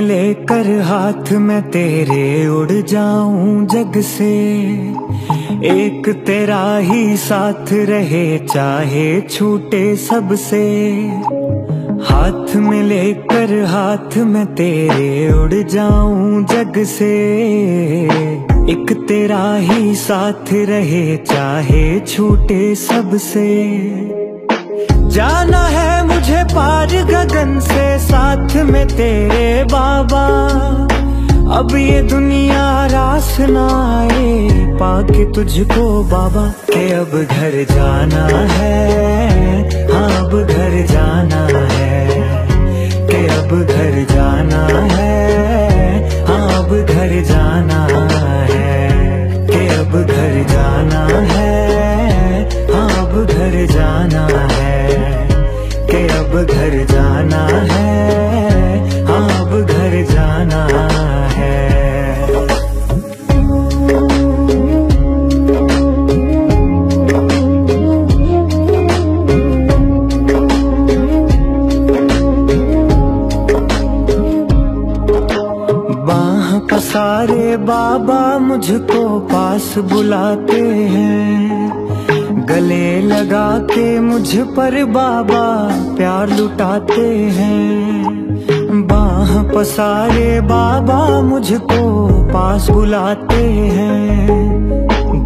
लेकर हाथ में तेरे उड़ जाऊं जग से, एक तेरा ही साथ रहे चाहे छूटे सबसे। हाथ में लेकर हाथ में तेरे उड़ जाऊं जग से, एक तेरा ही साथ रहे चाहे छूटे सबसे। जाना है मुझे पार गगन से साथ में तेरे बाबा, अब ये दुनिया रास ना आए पाके तुझको बाबा। के अब घर जाना है, हाँ अब घर जाना है, के अब घर जाना है, हाँ अब घर जाना है, के अब घर जाना है, हाँ अब घर जाना है, के अब घर जाना है, हाँ अब घर जाना है। बाह पसारे बाबा मुझको पास बुलाते हैं, गले लगा के मुझ पर बाबा प्यार लुटाते हैं। बाह पसारे बाबा मुझको पास बुलाते हैं,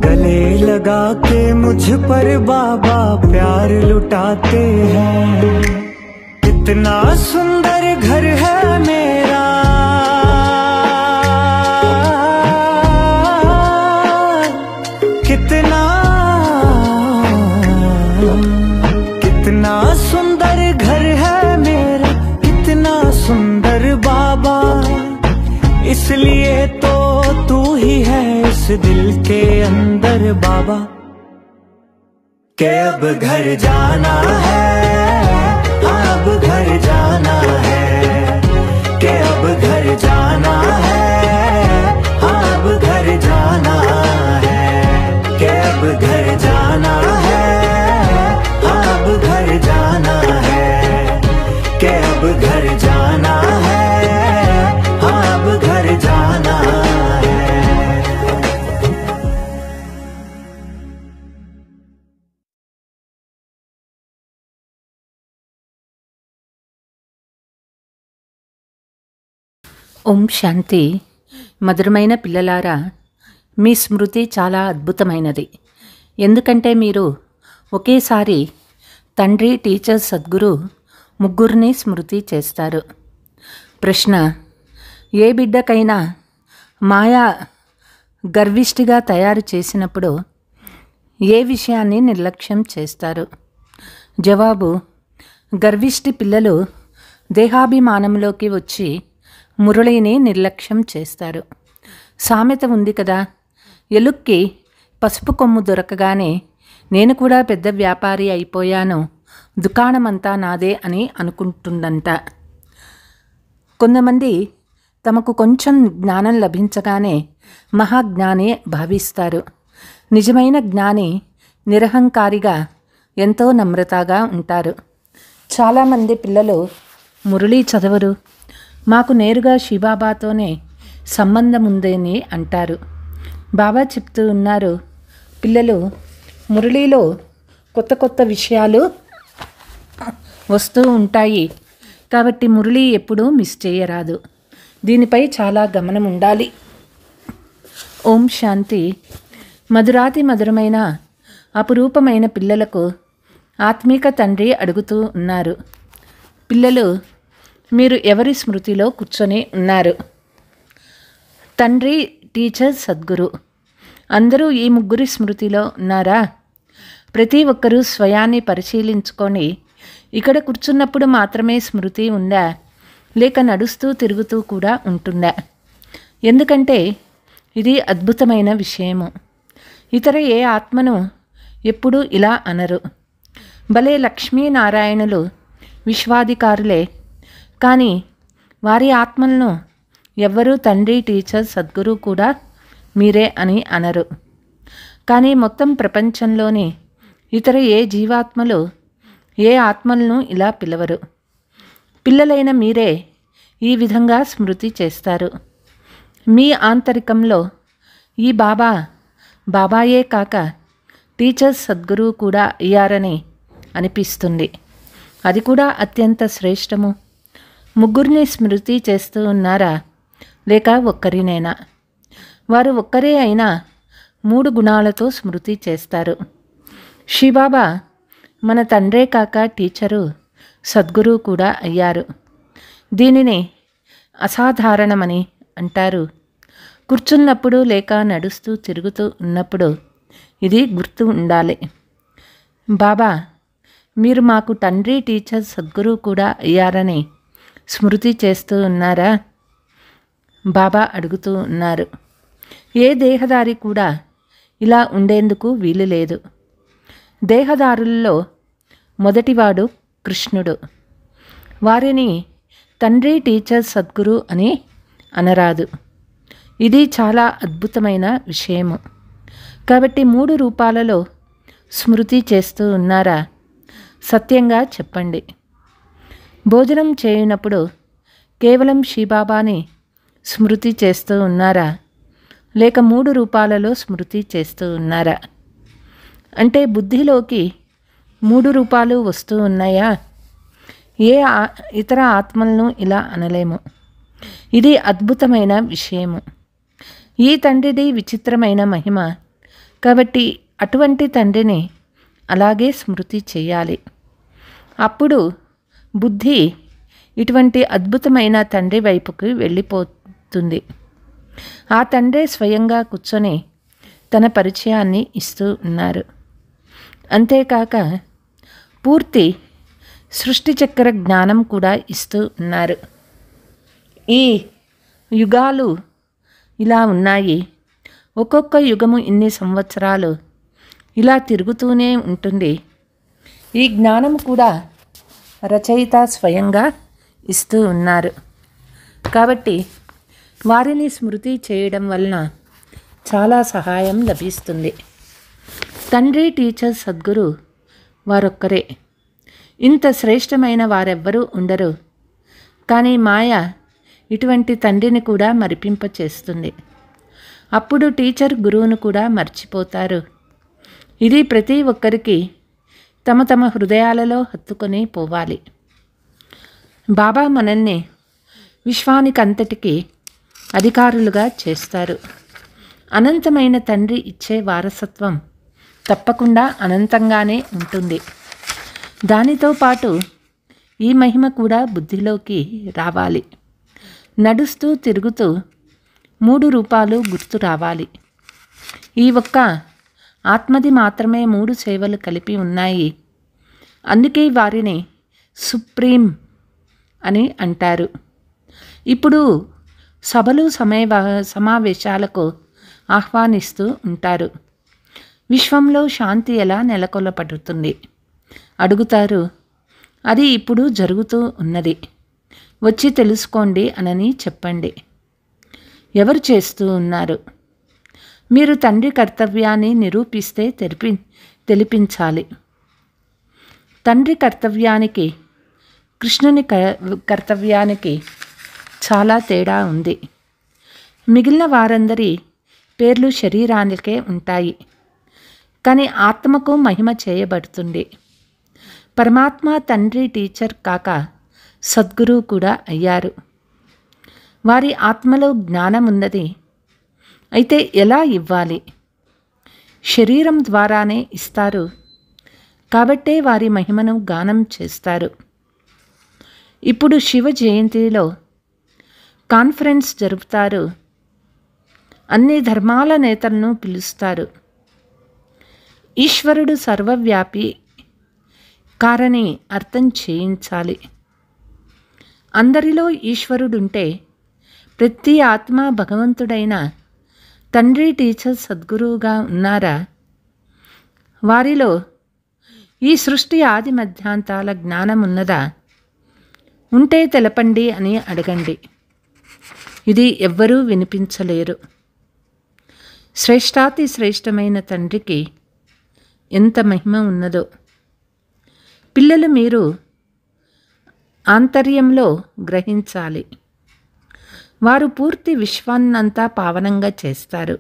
गले लगा के मुझ पर बाबा प्यार लुटाते हैं। कितना सुंदर घर है मेरा, कितना सुंदर घर है मेरा, कितना सुंदर बाबा। इसलिए तो तू ही है इस दिल के अंदर बाबा। के अब घर जाना है, अब घर जाना है, के अब घर जाना है, अब घर जाना है, के अब घर जाना है, अब घर जाना है, के अब घर जाना है, अब घर जाना है। ఓం శాంతి. మధురమైన పిల్లలారా, మీ స్మృతి చాలా అద్భుతమైనది. ఎందుకంటే మీరు ఒకేసారి తండ్రి, టీచర్, సద్గురు ముగ్గురిని స్మృతి చేస్తారు. ప్రశ్న: ఏ బిడ్డకైనా మాయా గర్విష్టిగా తయారు చేసినప్పుడు ఏ విషయాన్ని నిర్లక్ష్యం చేస్తారు? జవాబు: గర్విష్టి పిల్లలు దేహాభిమానంలోకి వచ్చి మురళిని నిర్లక్ష్యం చేస్తారు. సామెత ఉంది కదా, ఎలుక్కి పసుపు కొమ్ము దొరకగానే నేను కూడా పెద్ద వ్యాపారి అయిపోయాను, దుకాణమంతా నాదే అని అనుకుంటుందంట. కొంతమంది తమకు కొంచెం జ్ఞానం లభించగానే మహాజ్ఞాని భావిస్తారు. నిజమైన జ్ఞాని నిరహంకారిగా ఎంతో నమ్రతగా ఉంటారు. చాలామంది పిల్లలు మురళి చదవరు, మాకు నేరుగా శివబాబాతోనే సంబంధం ఉందని అంటారు. బాబా చెప్తూ ఉన్నారు, పిల్లలు మురళిలో కొత్త కొత్త విషయాలు వస్తూ ఉంటాయి కాబట్టి మురళి ఎప్పుడూ మిస్ చేయరాదు. దీనిపై చాలా గమనం ఉండాలి. ఓం శాంతి. మధురాతి మధురమైన అపురూపమైన పిల్లలకు ఆత్మీక తండ్రి అడుగుతూ ఉన్నారు, పిల్లలు మీరు ఎవరి స్మృతిలో కూర్చొని ఉన్నారు? తండ్రి, టీచర్, సద్గురు అందరూ ఈ ముగ్గురి స్మృతిలో ఉన్నారా? ప్రతి ఒక్కరూ స్వయాన్ని పరిశీలించుకొని ఇక్కడ కూర్చున్నప్పుడు మాత్రమే స్మృతి ఉందా, లేక నడుస్తూ తిరుగుతూ కూడా ఉంటుందా? ఎందుకంటే ఇది అద్భుతమైన విషయము. ఇతర ఏ ఆత్మను ఎప్పుడూ ఇలా అనరు. భలే లక్ష్మీనారాయణులు విశ్వాధికారులే, కానీ వారి ఆత్మలను ఎవ్వరూ తండ్రి, టీచర్, సద్గురు కూడా మీరే అని అనరు. కానీ మొత్తం ప్రపంచంలోని ఇతర ఏ జీవాత్మలు ఏ ఆత్మలను ఇలా పిలవరు. పిల్లలైన మీరే ఈ విధంగా స్మృతి చేస్తారు. మీ ఆంతరికంలో ఈ బాబాయే కాక టీచర్స్ సద్గురువు కూడా అయ్యారని అనిపిస్తుంది. అది కూడా అత్యంత శ్రేష్టము. ముగ్గురిని స్మృతి చేస్తూ ఉన్నారా లేక ఒక్కరినేనా? వారు ఒక్కరే అయినా 3 గుణాలతో స్మృతి చేస్తారు. శ్రీబాబా మన తండ్రే కాక టీచరు సద్గురువు కూడా అయ్యారు. దీనిని అసాధారణమని అంటారు. కూర్చున్నప్పుడు లేక నడుస్తూ తిరుగుతూ ఉన్నప్పుడు ఇది గుర్తు ఉండాలి. బాబా మీరు మాకు తండ్రి టీచర్ సద్గురువు కూడా అయ్యారని స్మృతి చేస్తూ ఉన్నారా? బాబా అడుగుతూ ఉన్నారు. ఏ దేహదారి కూడా ఇలా ఉండేందుకు వీలు లేదు. దేహదారుల్లో మొదటివాడు కృష్ణుడు. వారిని తండ్రి టీచర్ సద్గురు అని అనరాదు. ఇది చాలా అద్భుతమైన విషయము. కాబట్టి 3 రూపాలలో స్మృతి చేస్తూ ఉన్నారా? సత్యంగా చెప్పండి. భోజనం చేయనప్పుడు కేవలం శ్రీబాబాని స్మృతి చేస్తూ ఉన్నారా లేక 3 రూపాలలో స్మృతి చేస్తూ ఉన్నారా? అంటే బుద్ధిలోకి 3 రూపాలు వస్తూ ఉన్నాయా? ఏ ఇతర ఆత్మలను ఇలా అనలేము. ఇది అద్భుతమైన విషయము. ఈ తండ్రిది విచిత్రమైన మహిమ. కాబట్టి అటువంటి తండ్రిని అలాగే స్మృతి చేయాలి. అప్పుడు బుద్ధి ఇటువంటి అద్భుతమైన తండ్రి వైపుకి వెళ్ళిపోతుంది. ఆ తండ్రే స్వయంగా కూర్చొని తన పరిచయాన్ని ఇస్తూ ఉన్నారు. అంతేకాక పూర్తి సృష్టి చక్ర జ్ఞానం కూడా ఇస్తూ ఉన్నారు. ఈ యుగాలు ఇలా ఉన్నాయి. ఒక్కొక్క యుగము ఇన్ని సంవత్సరాలు ఇలా తిరుగుతూనే ఉంటుంది. ఈ జ్ఞానం కూడా రచయిత స్వయంగా ఇస్తూ ఉన్నారు. కాబట్టి వారిని స్మృతి చేయడం వలన చాలా సహాయం లభిస్తుంది. తండ్రి టీచర్ సద్గురు వారొక్కరే. ఇంత శ్రేష్టమైన వారెవ్వరూ ఉండరు. కానీ మాయ ఇటువంటి తండ్రిని కూడా మరిపింపచేస్తుంది. అప్పుడు టీచర్ గురువును కూడా మర్చిపోతారు. ఇది ప్రతి ఒక్కరికి తమ తమ హృదయాలలో హత్తుకొని పోవాలి. బాబా మనల్ని విశ్వానికంతటికి అధికారులుగా చేస్తారు. అనంతమైన తండ్రి ఇచ్చే వారసత్వం తప్పకుండా అనంతంగానే ఉంటుంది. దానితో పాటు ఈ మహిమ కూడా బుద్ధిలోకి రావాలి. నడుస్తూ తిరుగుతూ 3 రూపాలు గుర్తు రావాలి. ఈ ఒక్క ఆత్మది మాత్రమే 3 సేవలు కలిపి ఉన్నాయి. అందుకే వారిని సుప్రీం అని అంటారు. ఇప్పుడు సభలు సమావేశాలకు ఆహ్వానిస్తూ ఉంటారు. విశ్వంలో శాంతి ఎలా నెలకొల్పబడుతుంది అడుగుతారు. అది ఇప్పుడు జరుగుతూ ఉన్నది. వచ్చి తెలుసుకోండి అనని చెప్పండి. ఎవరు చేస్తూ ఉన్నారు? మీరు తండ్రి కర్తవ్యాన్ని నిరూపిస్తే తెలిపించాలి. తండ్రి కర్తవ్యానికి కృష్ణుని కర్తవ్యానికి చాలా తేడా ఉంది. మిగిలిన వారందరి పేర్లు శరీరానికే ఉంటాయి. కానీ ఆత్మకు మహిమ చేయబడుతుంది. పరమాత్మ తండ్రి టీచర్ కాక సద్గురువు కూడా అయ్యారు. వారి ఆత్మలో జ్ఞానం ఉన్నది. అయితే ఎలా ఇవ్వాలి? శరీరం ద్వారానే ఇస్తారు. కాబట్టే వారి మహిమను గానం చేస్తారు. ఇప్పుడు శివ జయంతిలో కాన్ఫరెన్స్ జరుపుతారు. అన్ని ధర్మాల నేతలను పిలుస్తారు. ఈశ్వరుడు సర్వవ్యాపి కారని అర్థం చేయించాలి. అందరిలో ఈశ్వరుడుంటే ప్రతి ఆత్మ భగవంతుడైన తండ్రి టీచర్ సద్గురువుగా ఉన్నారా? వారిలో ఈ సృష్టి ఆది మధ్యాంతాల జ్ఞానం ఉన్నదా? ఉంటే తెలపండి అని అడగండి. ఇది ఎవ్వరూ వినిపించలేరు. శ్రేష్టాతి శ్రేష్టమైన తండ్రికి ఎంత మహిమ ఉన్నదో పిల్లలు మీరు ఆంతర్యంలో గ్రహించాలి. వారు పూర్తి విశ్వాన్నంతా పావనంగా చేస్తారు.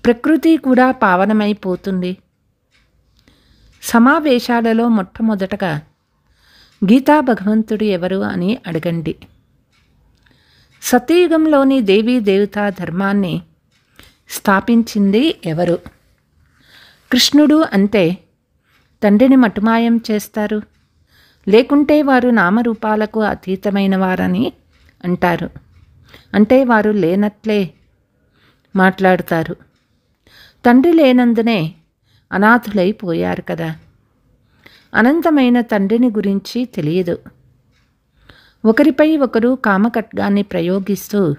ప్రకృతి కూడా పావనమైపోతుంది. సమావేశాలలో మొట్టమొదటగా గీతా భగవంతుడు ఎవరు అని అడగండి. సతయుగంలోని దేవీ దేవతా ధర్మాన్ని స్థాపించింది ఎవరు? కృష్ణుడు అంటే తండ్రిని మటుమాయం చేస్తారు, లేకుంటే వారు నామరూపాలకు అతీతమైన వారని అంటారు. అంటే వారు లేనట్లే మాట్లాడతారు. తండ్రి లేనందునే అనాథులైపోయారు కదా. అనంతమైన తండ్రిని గురించి తెలియదు. ఒకరిపై ఒకరు కామఖడ్గాన్ని ప్రయోగిస్తూ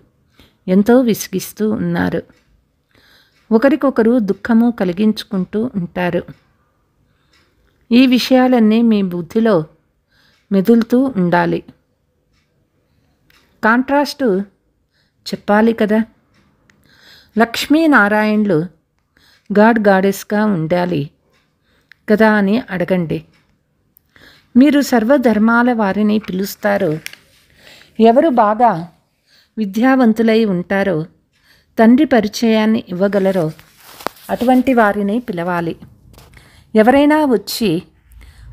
ఎంతో విసిగిస్తూ ఉన్నారు. ఒకరికొకరు దుఃఖము కలిగించుకుంటూ ఉంటారు. ఈ విషయాలన్నీ మీ బుద్ధిలో మెదులుతూ ఉండాలి. కాంట్రాస్టు చెప్పాలి కదా. లక్ష్మీనారాయణులు గాడెస్గా ఉండాలి కదా అని అడగండి. మీరు సర్వధర్మాల వారిని పిలుస్తారు. ఎవరు బాగా విద్యావంతులై ఉంటారో, తండ్రి పరిచయాన్ని ఇవ్వగలరో అటువంటి వారిని పిలవాలి. ఎవరైనా వచ్చి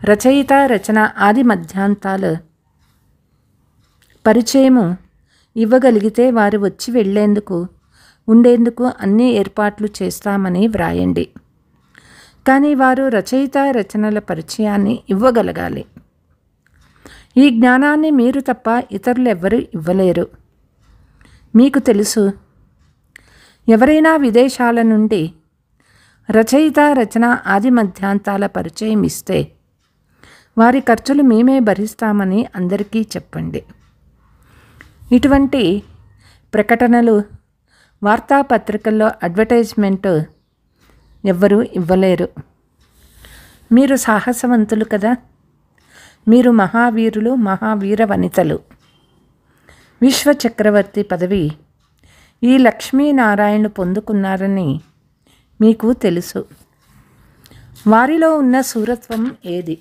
రచయిత, రచన, ఆది మధ్యాంతాలు పరిచయము ఇవ్వగలిగితే వారు వచ్చి వెళ్ళేందుకు, ఉండేందుకు అన్ని ఏర్పాట్లు చేస్తామని వ్రాయండి. కానీ వారు రచయిత, రచనల పరిచయాన్ని ఇవ్వగలగాలి. ఈ జ్ఞానాన్ని మీరు తప్ప ఇతరులు ఎవ్వరూ ఇవ్వలేరు. మీకు తెలుసు, ఎవరైనా విదేశాల నుండి రచయిత, రచన, ఆది మధ్యాంతాల పరిచయం ఇస్తే వారి ఖర్చులు మేమే భరిస్తామని అందరికీ చెప్పండి. ఇటువంటి ప్రకటనలు వార్తాపత్రికల్లో అడ్వర్టైజ్మెంట్ ఎవ్వరూ ఇవ్వలేరు. మీరు సాహసవంతులు కదా. మీరు మహావీరులు, మహావీర వనితలు. విశ్వచక్రవర్తి పదవి ఈ లక్ష్మీనారాయణులు పొందుకున్నారని మీకు తెలుసు. వారిలో ఉన్న శూరత్వం ఏది?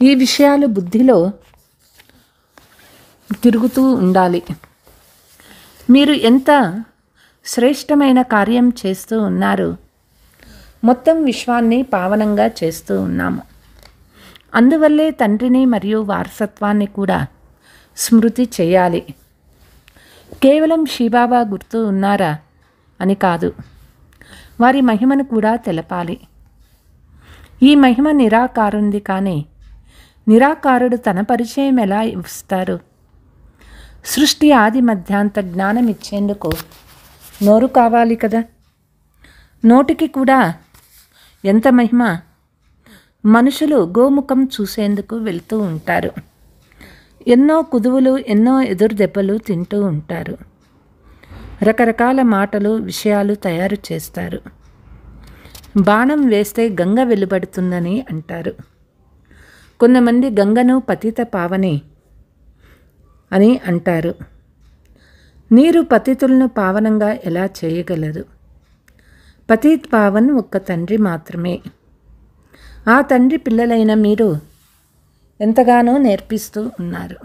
ఈ విషయాలు బుద్ధిలో తిరుగుతూ ఉండాలి. మీరు ఎంత శ్రేష్టమైన కార్యం చేస్తూ ఉన్నారు. మొత్తం విశ్వాన్ని పావనంగా చేస్తూ ఉన్నాము. అందువల్లే తండ్రిని మరియు వారసత్వాన్ని కూడా స్మృతి చేయాలి. కేవలం శివబాబా గుర్తు ఉన్నారా అని కాదు, వారి మహిమను కూడా తెలపాలి. ఈ మహిమ నిరాకారుంది, కానీ నిరాకారుడు తన పరిచయం ఎలా ఇస్తారు? సృష్టి ఆది మధ్యాంత జ్ఞానం ఇచ్చేందుకు నోరు కావాలి కదా. నోటికి కూడా ఎంత మహిమ. మనుషులు గోముఖం చూసేందుకు వెళ్తూ ఉంటారు. ఎన్నో కుదువులు, ఎన్నో ఎదురు దెబ్బలు తింటూ ఉంటారు. రకరకాల మాటలు, విషయాలు తయారు చేస్తారు. బాణం వేస్తే గంగ వెలువడుతుందని అంటారు. కొంతమంది గంగను పతిత పావని అని అంటారు. నీరు పతితులను పావనంగా ఎలా చేయగలదు? పతిత్ పావన్ ఒక్క తండ్రి మాత్రమే. ఆ తండ్రి పిల్లలైన మీరు ఎంతగానో నేర్పిస్తూ ఉన్నారు.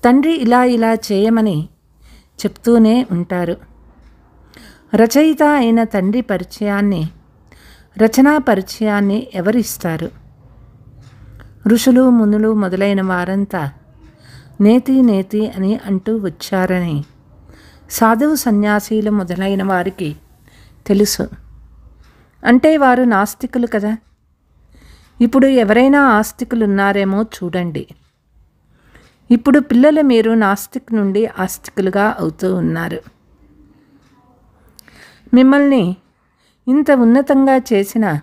తండ్రి ఇలా ఇలా చేయమని చెప్తూనే ఉంటారు. రచయిత అయిన తండ్రి పరిచయాన్ని, రచనా పరిచయాన్ని ఎవరిస్తారు? ఋషులు, మునులు మొదలైన వారంతా నేతి నేతి అని అంటూ వచ్చారని సాధువు, సన్యాసీలు మొదలైన వారికి తెలుసు. అంటే వారు నాస్తికులు కదా. ఇప్పుడు ఎవరైనా ఆస్తికులు ఉన్నారేమో చూడండి. ఇప్పుడు పిల్లలు మీరు నాస్తిక్ నుండి ఆస్తికులుగా అవుతూ ఉన్నారు. మిమ్మల్ని ఇంత ఉన్నతంగా చేసిన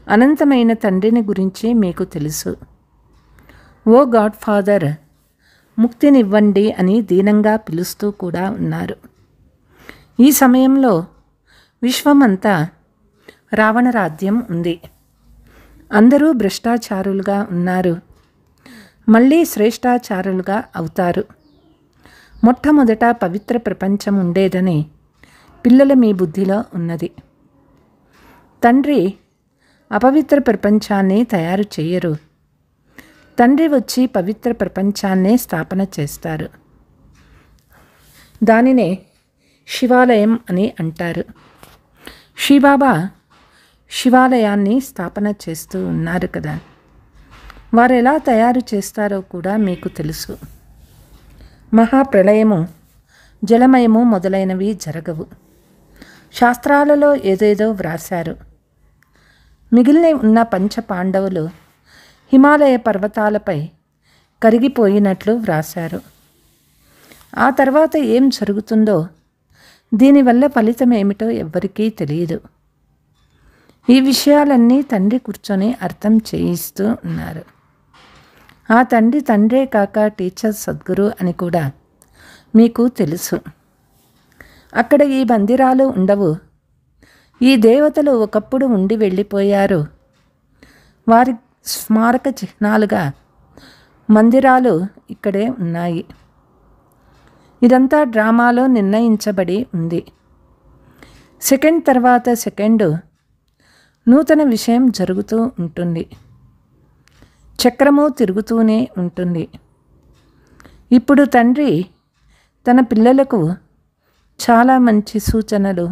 అనంతమైన తండ్రిని గురించి మీకు తెలుసు. ఓ గాడ్ ఫాదర్, ముక్తినివ్వండి అని దీనంగా పిలుస్తూ కూడా ఉన్నారు. ఈ సమయంలో విశ్వమంతా రావణరాజ్యం ఉంది. అందరూ భ్రష్టాచారులుగా ఉన్నారు. మళ్ళీ శ్రేష్టాచారులుగా అవుతారు. మొట్టమొదట పవిత్ర ప్రపంచం ఉండేదని పిల్లల మీ బుద్ధిలో ఉన్నది. తండ్రి అపవిత్ర ప్రపంచాన్ని తయారు చేయరు. తండ్రి వచ్చి పవిత్ర ప్రపంచాన్నే స్థాపన చేస్తారు. దానినే శివాలయం అని అంటారు. శ్రీబాబా శివాలయాన్ని స్థాపన చేస్తూ ఉన్నారు కదా. వారు ఎలా తయారు చేస్తారో కూడా మీకు తెలుసు. మహాప్రళయము, జలమయము మొదలైనవి జరగవు. శాస్త్రాలలో ఏదేదో వ్రాశారు. మిగిలిన ఉన్న పంచ పాండవులు హిమాలయ పర్వతాలపై కరిగిపోయినట్లు వ్రాశారు. ఆ తర్వాత ఏం జరుగుతుందో, దీనివల్ల ఫలితం ఏమిటో ఎవ్వరికీ తెలియదు. ఈ విషయాలన్నీ తండ్రి కూర్చొని అర్థం చేయిస్తూ ఉన్నారు. ఆ తండ్రే కాక టీచర్ సద్గురు అని కూడా మీకు తెలుసు. అక్కడ ఈ మందిరాలు ఉండవు. ఈ దేవతలు ఒకప్పుడు ఉండి వెళ్ళిపోయారు. వారి స్మారక చిహ్నాలుగా మందిరాలు ఇక్కడే ఉన్నాయి. ఇదంతా డ్రామాలో నిర్ణయించబడి ఉంది. సెకండ్ తర్వాత సెకండు నూతన విషయం జరుగుతూ ఉంటుంది. చక్రము తిరుగుతూనే ఉంటుంది. ఇప్పుడు తండ్రి తన పిల్లలకు చాలా మంచి సూచనలు,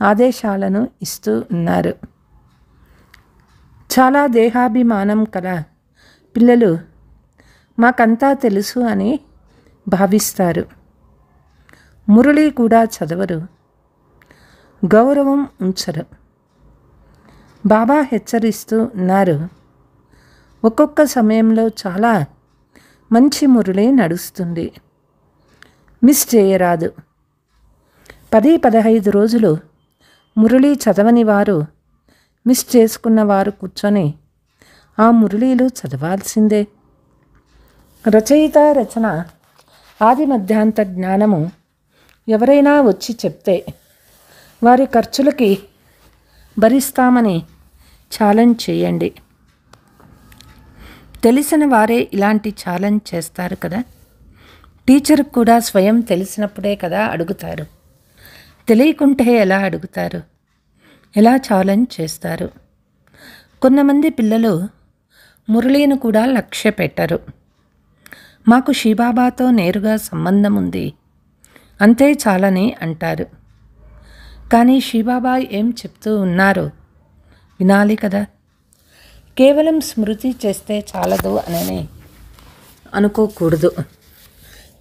ఆదేశాలను ఇస్తూ ఉన్నారు. చాలా దేహాభిమానం కల పిల్లలు మాకంతా తెలుసు అని భావిస్తారు. మురళి కూడా చదవరు, గౌరవం ఉంచరు. బాబా హెచ్చరిస్తూ ఉన్నారు, ఒక్కొక్క సమయంలో చాలా మంచి మురళి నడుస్తుంది, మిస్ చేయరాదు. 10-15 రోజులు మురళి చదవని వారు, మిస్ చేసుకున్న వారు కూర్చొని ఆ మురళీలు చదవాల్సిందే. రచయిత రచన ఆది మధ్యాంత జ్ఞానము ఎవరైనా వచ్చి చెప్తే వారి ఖర్చులకి భరిస్తామని ఛాలెంజ్ చేయండి. తెలిసిన వారే ఇలాంటి ఛాలెంజ్ చేస్తారు కదా. టీచర్ కూడా స్వయం తెలిసినప్పుడే కదా అడుగుతారు. తెలియకుంటే ఎలా అడుగుతారు? ఎలా ఛాలెంజ్ చేస్తారు? కొంతమంది పిల్లలు మురళీని కూడా లక్ష్య పెట్టరు. మాకు శివబాబాతో నేరుగా సంబంధం ఉంది, అంతే చాలని అంటారు. కానీ శివబాబా ఏం చెప్తూ ఉన్నారో వినాలి కదా. కేవలం స్మృతి చేస్తే చాలదు అని అనుకోకూడదు.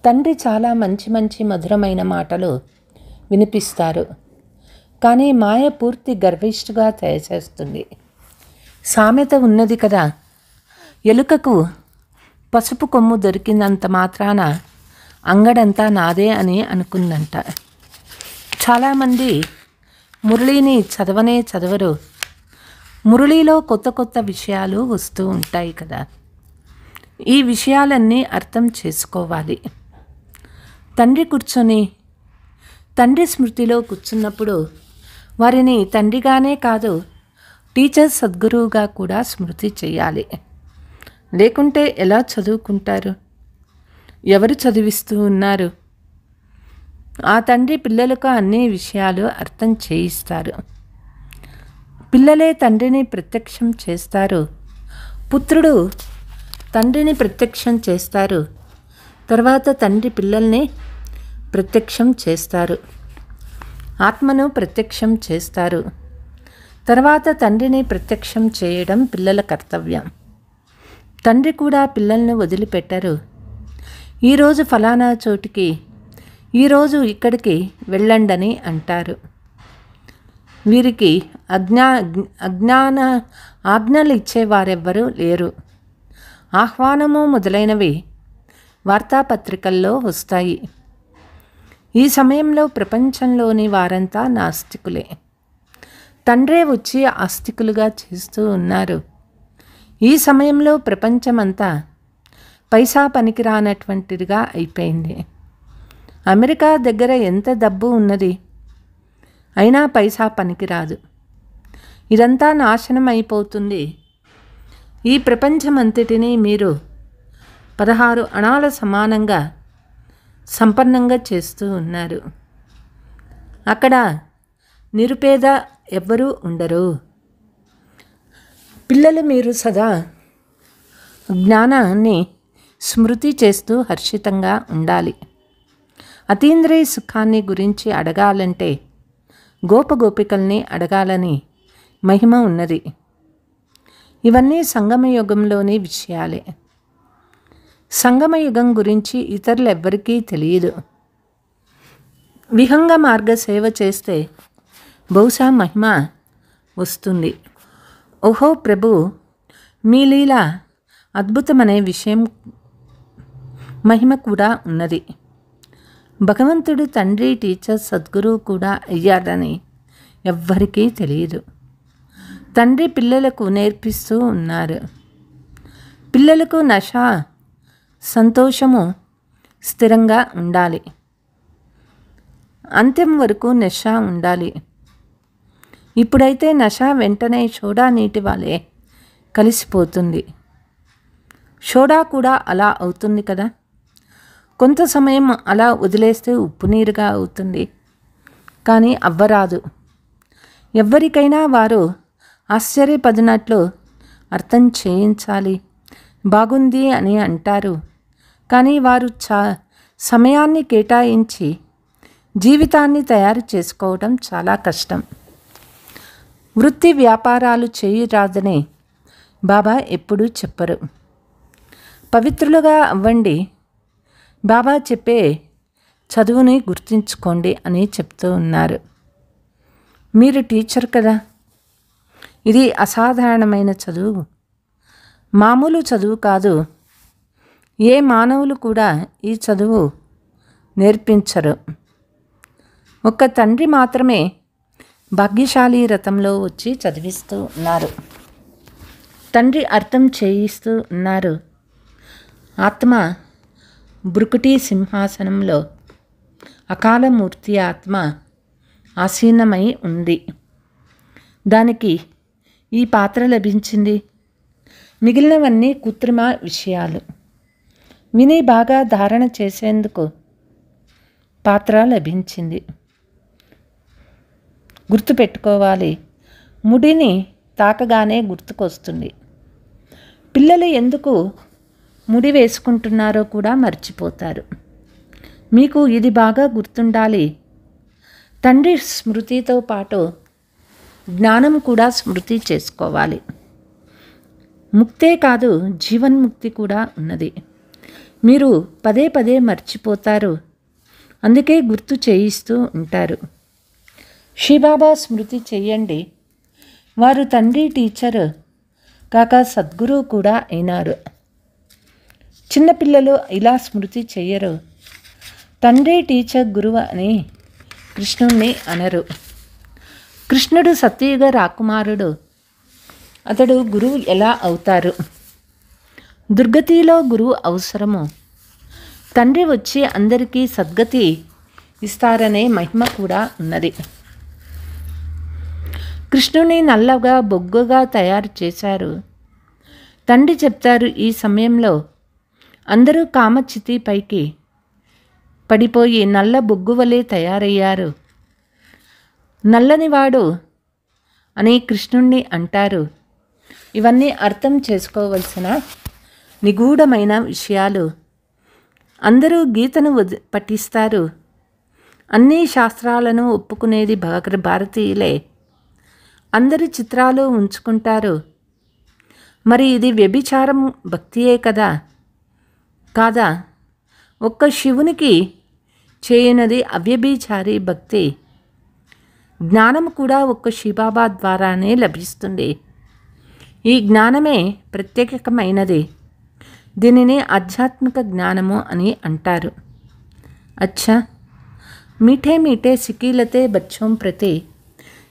తండ్రి చాలా మంచి మంచి మధురమైన మాటలు వినిపిస్తారు. కానీ మాయ పూర్తి గర్విష్ఠుగా తయారుచేస్తుంది. సామెత ఉన్నది కదా, ఎలుకకు పసుపు కొమ్ము దొరికినంత మాత్రాన అంగడంతా నాదే అని అనుకుందంట. చాలామంది మురళీని చదవరు. మురళీలో కొత్త కొత్త విషయాలు వస్తూ ఉంటాయి కదా. ఈ విషయాలన్నీ అర్థం చేసుకోవాలి. తండ్రి కూర్చొని తండ్రి స్మృతిలో కూర్చున్నప్పుడు వారిని తండ్రిగానే కాదు, టీచర్ సద్గురువుగా కూడా స్మృతి చేయాలి. లేకుంటే ఎలా చదువుకుంటారు? ఎవరు చదివిస్తూ ఉన్నారు? ఆ తండ్రి పిల్లలకు అన్ని విషయాలు అర్థం చేయిస్తారు. పిల్లలే తండ్రిని ప్రత్యక్షం చేస్తారు. పుత్రుడు తండ్రిని ప్రత్యక్షం చేస్తారు. తర్వాత తండ్రి పిల్లల్ని ప్రత్యక్షం చేస్తారు. ఆత్మను ప్రత్యక్షం చేస్తారు. తర్వాత తండ్రిని ప్రత్యక్షం చేయడం పిల్లల కర్తవ్యం. తండ్రి కూడా పిల్లల్ని వదిలిపెట్టరు. ఈరోజు ఫలానా చోటికి, ఈరోజు ఇక్కడికి వెళ్ళండని అంటారు. వీరికి ఆజ్ఞలు ఇచ్చేవారెవ్వరూ లేరు. ఆహ్వానము మొదలైనవి వార్తాపత్రికల్లో వస్తాయి. ఈ సమయంలో ప్రపంచంలోని వారంతా నాస్తికులే. తండ్రే వచ్చి ఆస్తికులుగా చేస్తూ ఉన్నారు. ఈ సమయంలో ప్రపంచమంతా పైసా పనికిరానటువంటిదిగా అయిపోయింది. అమెరికా దగ్గర ఎంత డబ్బు ఉన్నది, అయినా పైసా పనికిరాదు. ఇదంతా నాశనం అయిపోతుంది. ఈ ప్రపంచమంతటినీ మీరు 16 అణాల సమానంగా సంపన్నంగా చేస్తూ ఉన్నారు. అక్కడ నిరుపేద ఎవ్వరూ ఉండరు. పిల్లలు మీరు సదా జ్ఞానాన్ని స్మృతి చేస్తూ హర్షితంగా ఉండాలి. అతీంద్రియ సుఖాన్ని గురించి అడగాలంటే గోపగోపికల్ని అడగాలని మహిమ ఉన్నది. ఇవన్నీ సంగమయుగంలోని విషయాలే. సంగమయుగం గురించి ఇతరులెవ్వరికీ తెలియదు. విహంగ మార్గ సేవ చేస్తే బహుశా మహిమ వస్తుంది. ఓహో ప్రభు, మీ లీల అద్భుతమనే విషయం మహిమ కూడా ఉన్నది. భగవంతుడు తండ్రి, టీచర్, సద్గురువు కూడా అయ్యాడని ఎవ్వరికీ తెలియదు. తండ్రి పిల్లలకు నేర్పిస్తూ ఉన్నారు. పిల్లలకు నశ, సంతోషము స్థిరంగా ఉండాలి. అంత్యం వరకు నశ ఉండాలి. ఇప్పుడైతే నశ వెంటనే సోడా నీటి వలె కలిసిపోతుంది. సోడా కూడా అలా అవుతుంది కదా. కొంత సమయం అలా వదిలేస్తే ఉప్పు నీరుగా అవుతుంది, కానీ అవ్వరాదు. ఎవ్వరికైనా వారు ఆశ్చర్యపడినట్లు అర్థం చేయించాలి. బాగుంది అని అంటారు, కానీ వారు సమయాన్ని కేటాయించి జీవితాన్ని తయారు చేసుకోవడం చాలా కష్టం. వృత్తి వ్యాపారాలు చేయరాదని బాబా ఎప్పుడూ చెప్పరు. పవిత్రులుగా అవ్వండి, బాబా చెప్పే చదువుని గుర్తుంచుకోండి అని చెప్తూ ఉన్నారు. మీరు టీచర్ కదా, ఇది అసాధారణమైన చదువు, మామూలు చదువు కాదు. ఏ మానవులు కూడా ఈ చదువు నేర్పించరు. ఒక్క తండ్రి మాత్రమే భాగ్యశాలి రథంలో వచ్చి చదివిస్తూ ఉన్నారు. తండ్రి అర్థం చేయిస్తూ ఉన్నారు. ఆత్మ బ్రుకుటి సింహాసనంలో అకాలమూర్తి ఆత్మ ఆసీనమై ఉంది. దానికి ఈ పాత్ర లభించింది. మిగిలినవన్నీ కృత్రిమ విషయాలు. విని బాగా ధారణ చేసేందుకు పాత్ర లభించింది. గుర్తుపెట్టుకోవాలి, ముడిని తాకగానే గుర్తుకొస్తుంది. పిల్లలు ఎందుకు ముడి వేసుకుంటున్నారో కూడా మర్చిపోతారు. మీకు ఇది బాగా గుర్తుండాలి. తండ్రి స్మృతితో పాటు జ్ఞానం కూడా స్మృతి చేసుకోవాలి. ముక్తే కాదు, జీవన్ముక్తి కూడా ఉన్నది. మీరు పదే పదే మర్చిపోతారు, అందుకే గుర్తు చేయిస్తూ ఉంటారు. శ్రీబాబా స్మృతి చెయ్యండి. వారు తండ్రి, టీచర్ కాక సద్గురువు కూడా అయినారు. చిన్నపిల్లలు ఇలా స్మృతి చెయ్యరు. తండ్రి, టీచర్, గురువు అని కృష్ణుణ్ణి అనరు. కృష్ణుడు సత్యయుగ రాకుమారుడు. అతడు గురువు ఎలా అవుతారు? దుర్గతిలో గురువు అవసరము. తండ్రి వచ్చి అందరికీ సద్గతి ఇస్తారనే మహిమ కూడా ఉన్నది. కృష్ణుని నల్లగా బొగ్గుగా తయారు చేశారు. తండ్రి చెప్తారు, ఈ సమయంలో అందరూ కామచితి పైకి పడిపోయి నల్ల బొగ్గు వలె తయారయ్యారు. నల్లనివాడు అని కృష్ణుణ్ణి అంటారు. ఇవన్నీ అర్థం చేసుకోవలసిన నిగూఢమైన విషయాలు. అందరూ గీతను పఠిస్తారు. అన్ని శాస్త్రాలను ఒప్పుకునేది భారతీయులే. అందరి చిత్రాలు ఉంచుకుంటారు. మరి ఇది వ్యభిచారం భక్తియే కదా? కాదా? ఒక్క శివునికి చేయనది అవ్యభిచారి భక్తి. జ్ఞానం కూడా ఒక్క శివబాబా ద్వారానే లభిస్తుంది. ఈ జ్ఞానమే ప్రత్యేకమైనది. దీనిని ఆధ్యాత్మిక జ్ఞానము అని అంటారు. అచ్చా, मीठे मीठे सिकीलते बच्चों प्रति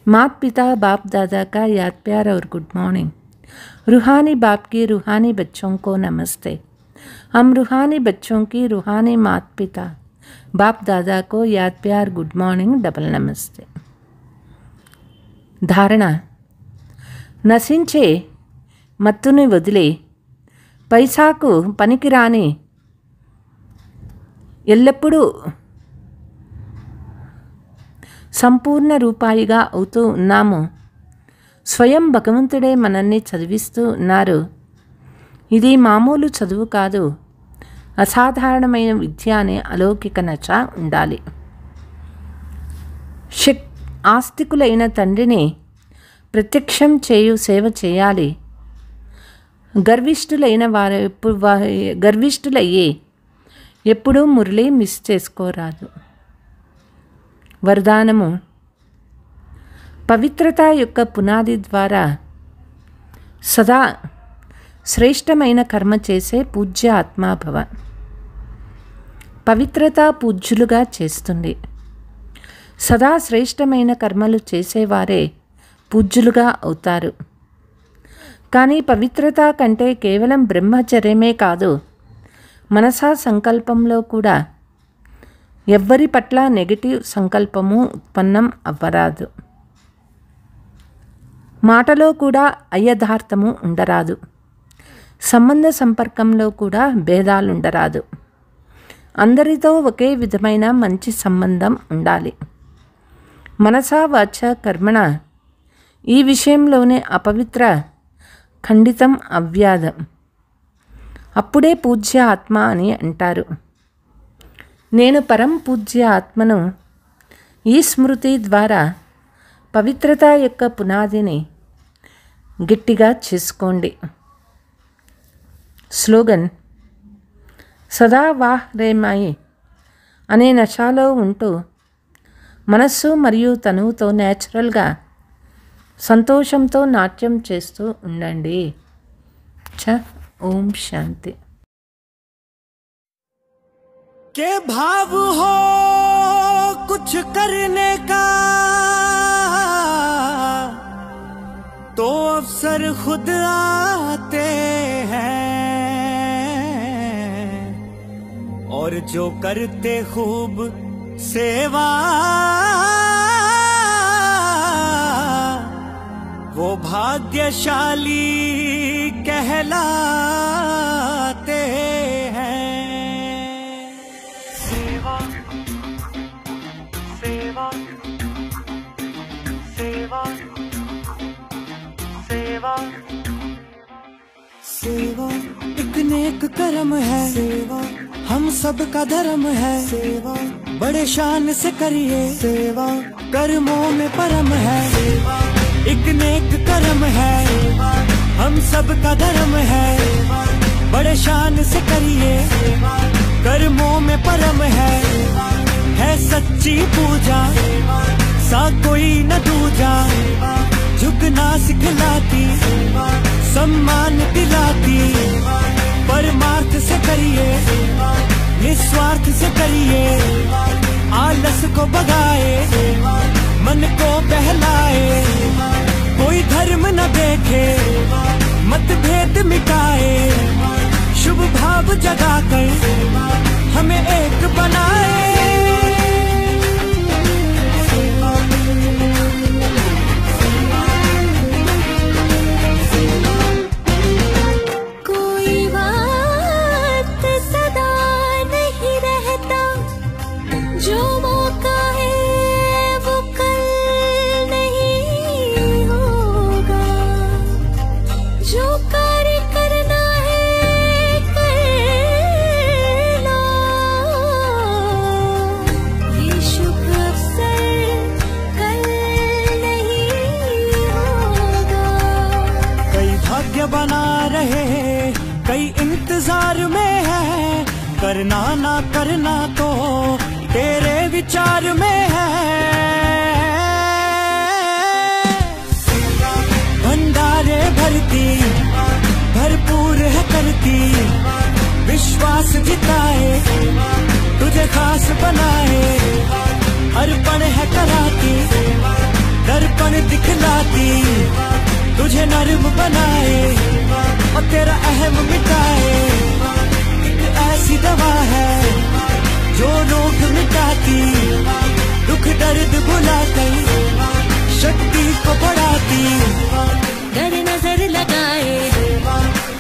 मात पिता बाप दादा का याद प्यार और गुड मॉर्निंग. रूहानी बाप की रूहानी बच्चों को नमस्ते. हम रूहानी बच्चों की रूहानी मात पिता बाप दादा को याद प्यार गुड मॉर्निंग डबल नमस्ते. ధారణ: నశించే మత్తుని వదిలి పైసాకు పనికిరాని ఎల్లప్పుడూ సంపూర్ణ రూపాయిగా అవుతూ ఉన్నాము. స్వయం భగవంతుడే మనల్ని చదివిస్తూ ఉన్నారు. ఇది మామూలు చదువు కాదు, అసాధారణమైన విద్య అనే అలౌకిక నచ ఉండాలి. ఆస్తికులైన తండ్రిని ప్రత్యక్షం చేయు సేవ చేయాలి. గర్విష్ఠులయ్యే ఎప్పుడూ మురళి మిస్ చేసుకోరాదు. వరదానము: పవిత్రత యొక్క పునాది ద్వారా సదా శ్రేష్టమైన కర్మ చేసే పూజ్య ఆత్మాభవ. పవిత్రత పూజ్యులుగా చేస్తుంది. సదా శ్రేష్టమైన కర్మలు చేసేవారే పూజ్యులుగా అవుతారు. కానీ పవిత్రత కంటే కేవలం బ్రహ్మచర్యమే కాదు, మనసా సంకల్పంలో కూడా ఎవ్వరి పట్ల నెగటివ్ సంకల్పము ఉత్పన్నం అవ్వరాదు. మాటలో కూడా అయథార్థము ఉండరాదు. సంబంధ సంపర్కంలో కూడా భేదాలుండరాదు. అందరితో ఒకే విధమైన మంచి సంబంధం ఉండాలి. మనసా వాచ కర్మణ ఈ విషయంలోనే అపవిత్ర ఖండితం అవ్యాధం. అప్పుడే పూజ్య ఆత్మ అని అంటారు. నేను పరం పూజ్య ఆత్మను. ఈ స్మృతి ద్వారా పవిత్రత యొక్క పునాదిని గట్టిగా చేసుకోండి. స్లోగన్: సదా వాహ్రేమాయి అనే నశాలో ఉంటూ మనస్సు మరియు తనువుతో న్యాచురల్గా సంతోషంతో నాట్యం చేస్తూ ఉండండి. ఓం శాంతి. के भाव हो कुछ करने का तो अवसर खुद आते हैं, और जो करते खूब सेवा वो भाग्यशाली कहलाते हैं। सेवा सेवा सेवा सेवा सेवा एक नेक कर्म है। सेवा हम सबका धर्म है। सेवा बड़े शान से करिए। सेवा कर्मों में परम है। सेवा एक नेक कर्म है। हम सबका धर्म है। बड़े शान से करिए। कर्मों में परम है सच्ची पूजा। सा कोई न दूजा। झुकना सिखलाती, सम्मान दिलाती। परमार्थ से करिए, निस्वार्थ से करिए। आलस को भगाए, मन को बहलाए। कोई धर्म न देखे, मतभेद मिटाए। शुभ भाव जगाकर हमें एक बनाए। कोई बात सदा नहीं रहता, जो मौका है वो कल नहीं होगा। जो कार्य करना है कर लो, ये शुभ अवसर कल नहीं होगा। कई भाग्य बना रहे, कई इंतजार में है। करना ना करना तो तेरे विचार में है। भंडारे भरती भरपूर है करती। विश्वास जिताए, तुझे खास बनाए। अर्पण है कराती, दर्पण दिखलाती। तुझे नर्म बनाए और तेरा अहम मिटाए। एक ऐसी दवा है जो रोग मिटाती, दुख दर्द भुलाकर शक्ति को बढ़ाती। डर नजर लगाए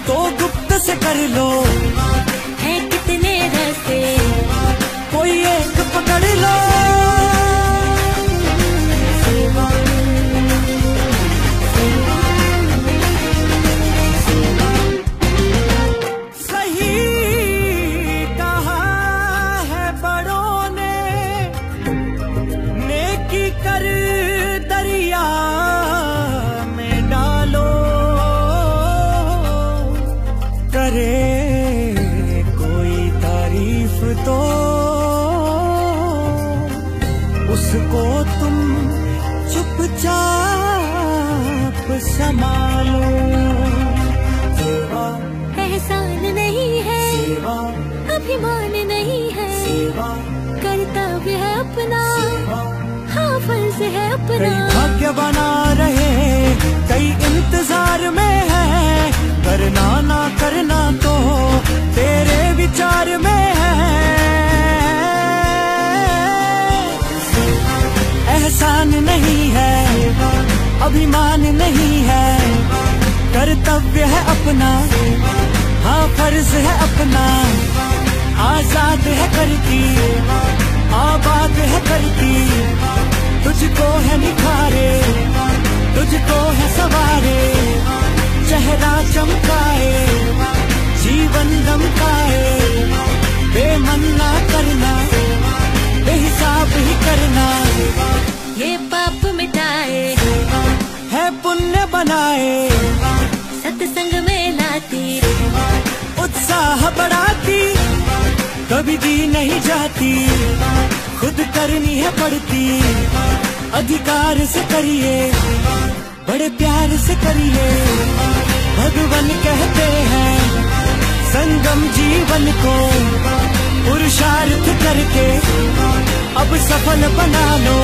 तो गुप्त से कर लो, है कितने रास्ते, कोई एक पकड़ लो। सही ही कर दरिया में डालो, करे कोई तारीफ तो उसको तुम चुपचाप संभालो। सेवा एहसान नहीं है, सेवा अभिमान नहीं है, सेवा कर्तव्य है अपना, हाँ फर्ज है अपना। कई भाग्य बना रहे, कई इंतजार में है, करना ना करना तो तेरे विचार में है। एहसान नहीं है, अभिमान नहीं है, कर्तव्य है अपना, हाँ फर्ज है अपना। आजाद है करती, आबाद है करती, तुझको है निखारे, तुझको है सवारे, चेहरा चमकाए, जीवन दमकाए। बेमन ना करना, बेहिसाब ही करना, ये पाप मिटाए, है पुण्य बनाए। सत्संग में लाती, उत्साह बढ़ाती, कभी दी नहीं जाती, खुद करनी है पड़ती। अधिकार से करिए, बड़े प्यार से करिए, भगवान कहते हैं संगम जीवन को पुरुषार्थ करके अब सफल बना लो।